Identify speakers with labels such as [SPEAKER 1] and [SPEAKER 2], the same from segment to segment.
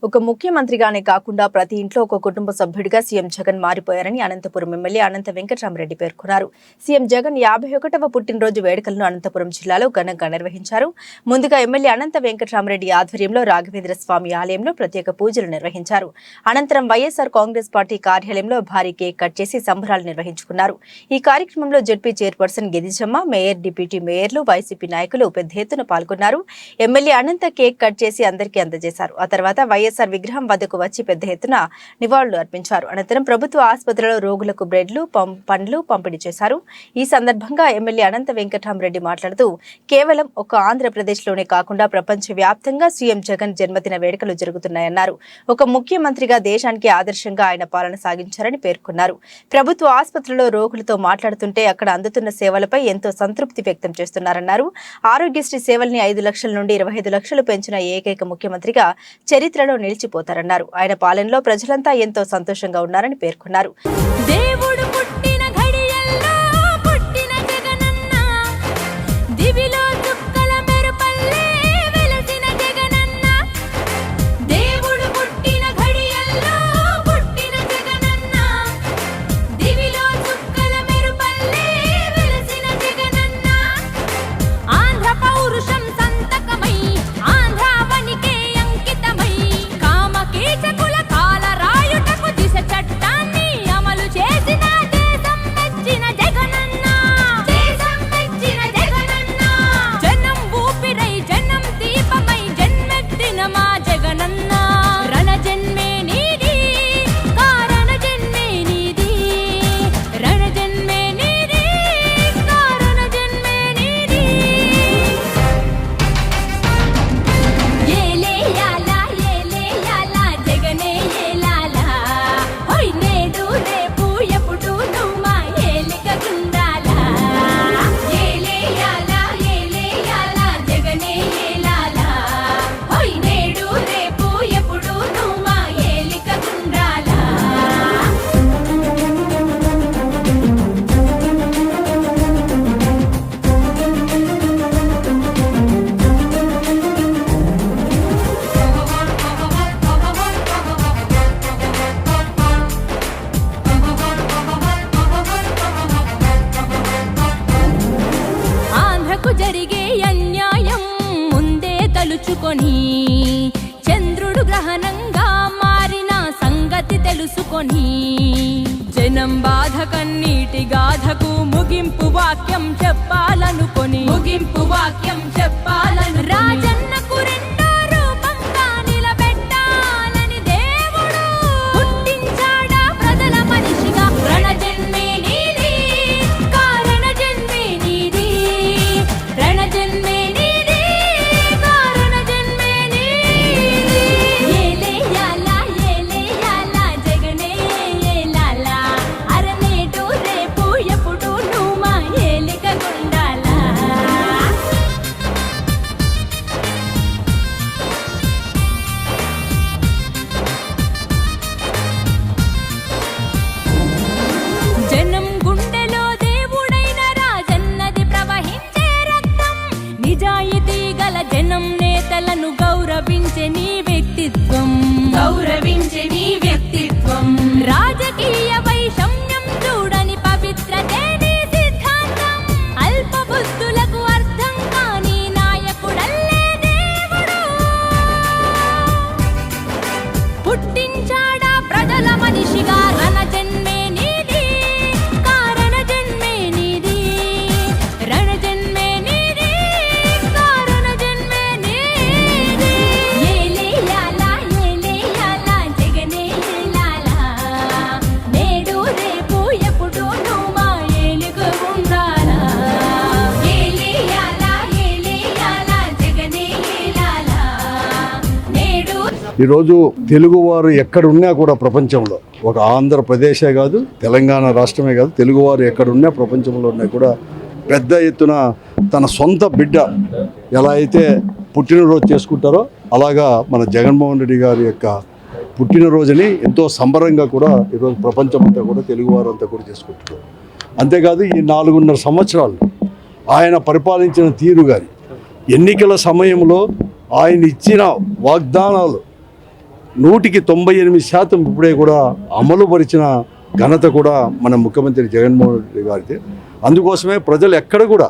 [SPEAKER 1] ఒక ముఖ్యమంత్రిగానే కాకుండా ప్రతి ఇంట్లో ఒక కుటుంబ సభ్యుడిగా సీఎం జగన్ మారిపోయారని అనంతపురం ఎమ్మెల్యే అనంత వెంకటరామరెడ్డి పేర్కొన్నారు. సీఎం జగన్ 51వ పుట్టినరోజు వేడుకలను అనంతపురం జిల్లాలో ఘనంగా నిర్వహించారు. ముందుగా ఎమ్మెల్యే అనంత వెంకటరామరెడ్డి ఆధ్వర్యంలో రాఘవేంద్ర స్వామి ఆలయంలో ప్రత్యేక పూజలు నిర్వహించారు. అనంతరం వైఎస్ఆర్ కాంగ్రెస్ పార్టీ కార్యాలయంలో భారీ కేక్ కట్ చేసి సంబరాలు నిర్వహించుకున్నారు. ఈ కార్యక్రమంలో ZP chairperson Girijamma, mayor, deputy మేయర్లు, వైసీపీ నాయకులు పెద్ద ఎత్తున పాల్గొన్నారు. ఎమ్మెల్యే అనంత కేక్ కట్ చేసి అందరికీ అందజేశారు. ఆ తర్వాత వైఎస్ఆర్ విగ్రహం వద్దకు వచ్చి పెద్ద ఎత్తున నివాళులు అర్పించారు. అనంతరం ప్రభుత్వ ఆసుపత్రిలో రోగులకు బ్రెడ్లు, పండ్లు పంపిణీ చేశారు. ఈ సందర్భంగా ఎమ్మెల్యే అనంత వెంకటరామరెడ్డి మాట్లాడుతూ, కేవలం ఒక ఆంధ్రప్రదేశ్లోనే కాకుండా ప్రపంచవ్యాప్తంగా సీఎం జగన్ జన్మదిన వేడుకలు జరుగుతున్నాయన్నారు. ఒక ముఖ్యమంత్రిగా దేశానికి ఆదర్శంగా ఆయన పాలన సాగించారని పేర్కొన్నారు. ప్రభుత్వ ఆసుపత్రిలో రోగులతో మాట్లాడుతుంటే అక్కడ అందుతున్న సేవలపై ఎంతో సంతృప్తి వ్యక్తం చేస్తున్నారన్నారు. ఆరోగ్యశ్రీ సేవల్ని 5 లక్షల నుండి 25 లక్షలు పెంచిన ఏకైక ముఖ్యమంత్రిగా చరిత్రలో నిలిచిపోతారన్నారు. ఆయన పాలనలో ప్రజలంతా ఎంతో సంతోషంగా ఉన్నారని పేర్కొన్నారు.
[SPEAKER 2] దేవుడు పుట్టిన ఘడియల్లో పుట్టిన జగనన్న, దివిలో చుక్కల మెరుపల్లే వెలసిన జగనన్న. దేవుడు పుట్టిన ఘడియల్లో పుట్టిన జగనన్న, దివిలో చుక్కల మెరుపల్లే వెలసిన జగనన్న. ఆంధ్ర పౌరుషం సంతకమై ఆంధ్రావనికే అంకితమై కామకీచకుల కాల రాయుటకు దిశ చట్టాన్ని అమలు చేసిన దేశం మెచ్చిన జగనన్న. దేశం మెచ్చిన జగనన్న. జనం ఊపిరై జనం దీపమై జన్మెత్తిన మా జగనన్న. రణ జన్మే నీది, కారణ జన్మే నీది. రణ జన్మే నీది, కారణ జన్మే నీది. ఏలే యాలా జగనే ఏలాలా. హోయ్ నేడు రేపు ఎప్పుడు నువ్వు మా ఏలిక గుండాలా. ఏలే యాలా జగనే ఏలాలా. హోయ్ నేడు రేపు ఎప్పుడు నువ్వు మా ఏలిక గుండాలా. ఆంధ్రకు జరిగే అన్యాయం ముందే తలుచుకొని, చంద్రుడు గ్రహణంగా మారిన సంగతి తెలుసుకొని, జనం బాధ కన్నీటి గాథకు ముగింపు వాక్యం చెప్పాలనుకొని, రాజన్నకు రెండో రూపంగా నిలబెట్టాలని దేవుడు పుట్టించాడా ప్రజల మనిషిగా. రణ జన్మే నీది, కారణ జన్మే నీది. రణ జన్మే నీది, కారణ జన్మే నీది. ఏలే యాలా జగనే ఏలాలా. అరనేటు రేపు ఎప్పుడు నువ్వు మా ఏలిక గుండాలా. జనం గుండెలో దేవుడైన రాజన్నది ప్రవహించే రక్తం. నిజాయితీ గల జనం నేతలను గౌరవించే నీ వ్యక్తిత్వం. రాజకీయ వైషమ్యం చూడని పవిత్రతే నీ సిద్ధాంతం. అల్ప బుద్ధులకు అర్థం కాని నాయకుడల్లే దేవుడు పుట్టించాడా ప్రజల మనిషిగా. రణ జన్మే నీది, కారణ జన్మే నీది. రణ జన్మే నీది, కారణ జన్మే నీది. ఏలే యాలా జగనే ఏలాలా. నేడు రేపు ఎప్పుడు నువ్వు మా ఏలిక గుండాలా. ఏలే యాలా జగనే ఏలాలా. నేడు
[SPEAKER 3] ఈరోజు తెలుగువారు ఎక్కడున్నా కూడా ప్రపంచంలో, ఒక ఆంధ్రప్రదేశే కాదు, తెలంగాణ రాష్ట్రమే కాదు, తెలుగువారు ఎక్కడున్నా ప్రపంచంలో ఉన్నా కూడా పెద్ద ఎత్తున తన సొంత బిడ్డ ఎలా అయితే పుట్టినరోజు చేసుకుంటారో అలాగా మన జగన్మోహన్ రెడ్డి గారి యొక్క పుట్టినరోజుని ఎంతో సంబరంగా కూడా ఈరోజు ప్రపంచమంతా కూడా తెలుగువారు అంతా కూడా చేసుకుంటున్నారు. అంతేకాదు ఈ 4.5 సంవత్సరాలు ఆయన పరిపాలించిన తీరు కానీ, ఎన్నికల సమయంలో ఆయన ఇచ్చిన వాగ్దానాలు 98% ఇప్పుడే కూడా అమలు పరిచిన ఘనత కూడా మన ముఖ్యమంత్రి జగన్మోహన్ రెడ్డి గారిది. అందుకోసమే ప్రజలు ఎక్కడ కూడా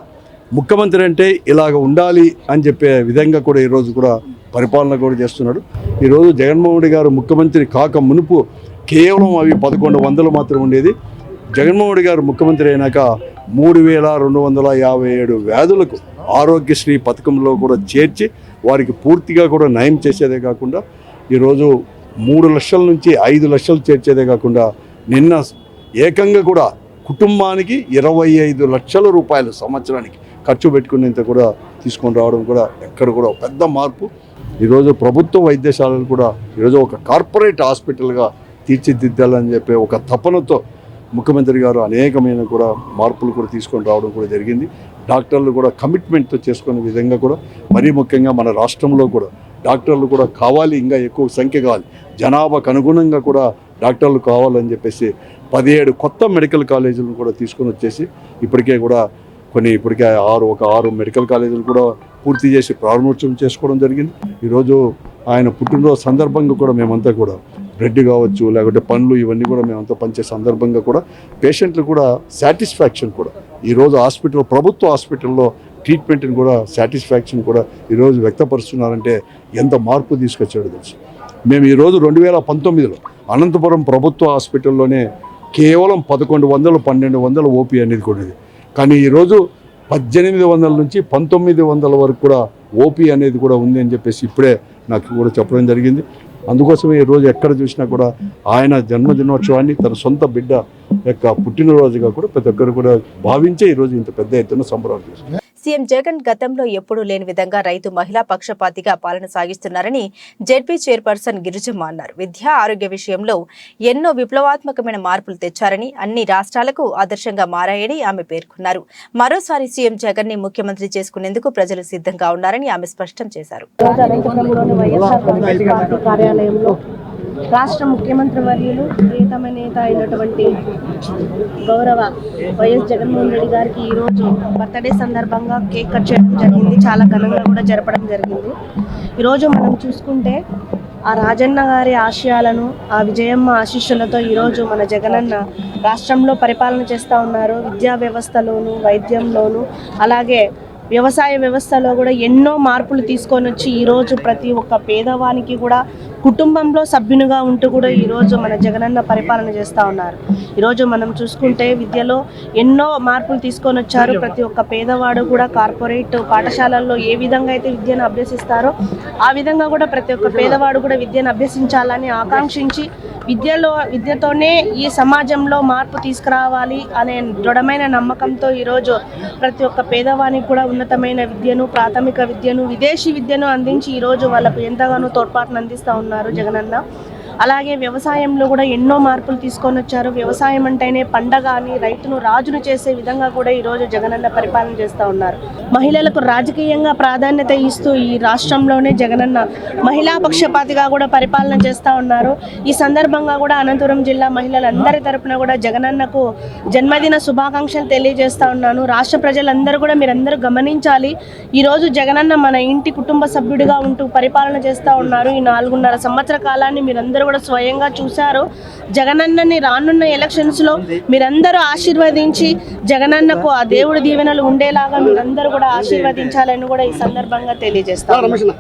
[SPEAKER 3] ముఖ్యమంత్రి అంటే ఇలాగ ఉండాలి అని చెప్పే విధంగా కూడా ఈరోజు కూడా పరిపాలన కూడా చేస్తున్నాడు. ఈరోజు జగన్మోహన్ రెడ్డి గారు ముఖ్యమంత్రి కాక మునుపు కేవలం అవి 1100 మాత్రం ఉండేది. జగన్మోహన్ రెడ్డి గారు ముఖ్యమంత్రి అయినాక 3257 వ్యాధులకు ఆరోగ్యశ్రీ పథకంలో కూడా చేర్చి వారికి పూర్తిగా కూడా నయం చేసేదే కాకుండా ఈరోజు 3 లక్షల నుంచి 5 లక్షలు చేర్చేదే కాకుండా నిన్న ఏకంగా కూడా కుటుంబానికి 25 లక్షల రూపాయలు సంవత్సరానికి ఖర్చు పెట్టుకునేంత కూడా తీసుకొని రావడం కూడా ఎక్కడ కూడా పెద్ద మార్పు. ఈరోజు ప్రభుత్వ వైద్యశాలలు కూడా ఈరోజు ఒక కార్పొరేట్ హాస్పిటల్గా తీర్చిదిద్దాలని చెప్పి ఒక తపనతో ముఖ్యమంత్రి గారు అనేకమైన కూడా మార్పులు కూడా తీసుకొని రావడం కూడా జరిగింది. డాక్టర్లు కూడా కమిట్మెంట్తో చేసుకునే విధంగా కూడా మరీ ముఖ్యంగా మన రాష్ట్రంలో కూడా డాక్టర్లు కూడా కావాలి, ఇంకా ఎక్కువ సంఖ్య కావాలి, జనాభాకు అనుగుణంగా కూడా డాక్టర్లు కావాలని చెప్పేసి 17 కొత్త మెడికల్ కాలేజీలను కూడా తీసుకొని వచ్చేసి ఇప్పటికే కూడా ఇప్పటికే 6 మెడికల్ కాలేజీలు కూడా పూర్తి చేసి ప్రారంభోత్సవం చేసుకోవడం జరిగింది. ఈరోజు ఆయన పుట్టినరోజు సందర్భంగా కూడా మేమంతా కూడా బ్రెడ్ కావచ్చు లేకపోతే పండ్లు ఇవన్నీ కూడా మేమంతా పంచే సందర్భంగా కూడా పేషెంట్లు కూడా సాటిస్ఫాక్షన్ కూడా ఈరోజు ప్రభుత్వ హాస్పిటల్లో ట్రీట్మెంట్ని కూడా సాటిస్ఫాక్షన్ కూడా ఈరోజు వ్యక్తపరుస్తున్నారంటే ఎంత మార్పు తీసుకొచ్చాడో తెలుసు. మేము ఈరోజు 2019లో అనంతపురం ప్రభుత్వ హాస్పిటల్లోనే కేవలం 1100 1200 ఓపీ అనేది కూడా, కానీ ఈరోజు 1800 నుంచి 1900 వరకు కూడా ఓపీ అనేది కూడా ఉంది అని చెప్పేసి ఇప్పుడే నాకు కూడా చెప్పడం జరిగింది. అందుకోసమే ఈరోజు ఎక్కడ చూసినా కూడా ఆయన జన్మదినోత్సవాన్ని తన సొంత బిడ్డ యొక్క పుట్టినరోజుగా కూడా ప్రతి ఒక్కరు కూడా భావించే ఈరోజు ఇంత పెద్ద ఎత్తున సంబరాలు చేస్తున్నారు.
[SPEAKER 1] సీఎం జగన్ గతంలో ఎప్పుడూ లేని విధంగా రైతు మహిళా పక్షపాతిగా పాలన సాగిస్తున్నారని జెడ్పీ చైర్పర్సన్ గిరిజమ్మ అన్నారు. విద్య, ఆరోగ్య విషయంలో ఎన్నో విప్లవాత్మకమైన మార్పులు తెచ్చారని, అన్ని రాష్ట్రాలకు ఆదర్శంగా మారాయని ఆమె పేర్కొన్నారు. మరోసారి సీఎం జగన్ ని ముఖ్యమంత్రి చేసుకునేందుకు ప్రజలు సిద్ధంగా ఉన్నారని ఆమె స్పష్టం చేశారు.
[SPEAKER 4] రాష్ట్ర ముఖ్యమంత్రి వర్యులు ప్రియతమ నేత అయినటువంటి గౌరవ వైఎస్ జగన్మోహన్ రెడ్డి గారికి ఈరోజు బర్త్డే సందర్భంగా కేక్ కట్ చేయడం జరిగింది. చాలా ఘనంగా కూడా జరపడం జరిగింది. ఈరోజు మనం చూసుకుంటే ఆ రాజన్న గారి ఆశయాలను, ఆ విజయమ్మ ఆశీస్సులతో ఈరోజు మన జగనన్న రాష్ట్రంలో పరిపాలన చేస్తూ ఉన్నారు. విద్యా వ్యవస్థలోను, వైద్యంలోను, అలాగే వ్యవసాయ వ్యవస్థలో కూడా ఎన్నో మార్పులు తీసుకొని వచ్చి ఈరోజు ప్రతి ఒక్క పేదవానికి కూడా కుటుంబంలో సభ్యునిగా ఉంటూ కూడా ఈరోజు మన జగనన్న పరిపాలన చేస్తూ ఉన్నారు. ఈరోజు మనం చూసుకుంటే విద్యలో ఎన్నో మార్పులు తీసుకొని వచ్చారు. ప్రతి ఒక్క పేదవాడు కూడా కార్పొరేట్ పాఠశాలల్లో ఏ విధంగా అయితే విద్యను అభ్యసిస్తారో ఆ విధంగా కూడా ప్రతి ఒక్క పేదవాడు కూడా విద్యను అభ్యసించాలని ఆకాంక్షించి విద్యతోనే ఈ సమాజంలో మార్పు తీసుకురావాలి అనే దృఢమైన నమ్మకంతో ఈరోజు ప్రతి ఒక్క పేదవానికి కూడా ఉన్నతమైన విద్యను, ప్రాథమిక విద్యను, విదేశీ విద్యను అందించి ఈరోజు వాళ్ళకు ఎంతగానో తోడ్పాటును అందిస్తూ ఉన్నారు జగనన్న. అలాగే వ్యవసాయంలో కూడా ఎన్నో మార్పులు తీసుకొని వచ్చారు. వ్యవసాయం అంటేనే పండగ అని రైతును రాజును చేసే విధంగా కూడా ఈరోజు జగనన్న పరిపాలన చేస్తూ ఉన్నారు. మహిళలకు రాజకీయంగా ప్రాధాన్యత ఇస్తూ ఈ రాష్ట్రంలోనే జగనన్న మహిళా పక్షపాతిగా కూడా పరిపాలన చేస్తూ ఉన్నారు. ఈ సందర్భంగా కూడా అనంతపురం జిల్లా మహిళలందరి తరపున కూడా జగనన్నకు జన్మదిన శుభాకాంక్షలు తెలియజేస్తూ ఉన్నాను. రాష్ట్ర ప్రజలందరూ కూడా మీరందరూ గమనించాలి. ఈరోజు జగనన్న మన ఇంటి కుటుంబ సభ్యుడిగా ఉంటూ పరిపాలన చేస్తూ ఉన్నారు. ఈ 4.5 సంవత్సర కాలాన్ని మీరందరూ కూడా స్వయంగా చూశారు. జగనన్నని రానున్న ఎలక్షన్స్లో మీరందరూ ఆశీర్వదించి జగనన్నకు ఆ దేవుడి దీవెనలు ఉండేలాగా మీరందరూ కూడా ఆశీర్వదించాలని కూడా ఈ సందర్భంగా తెలియజేస్తాను.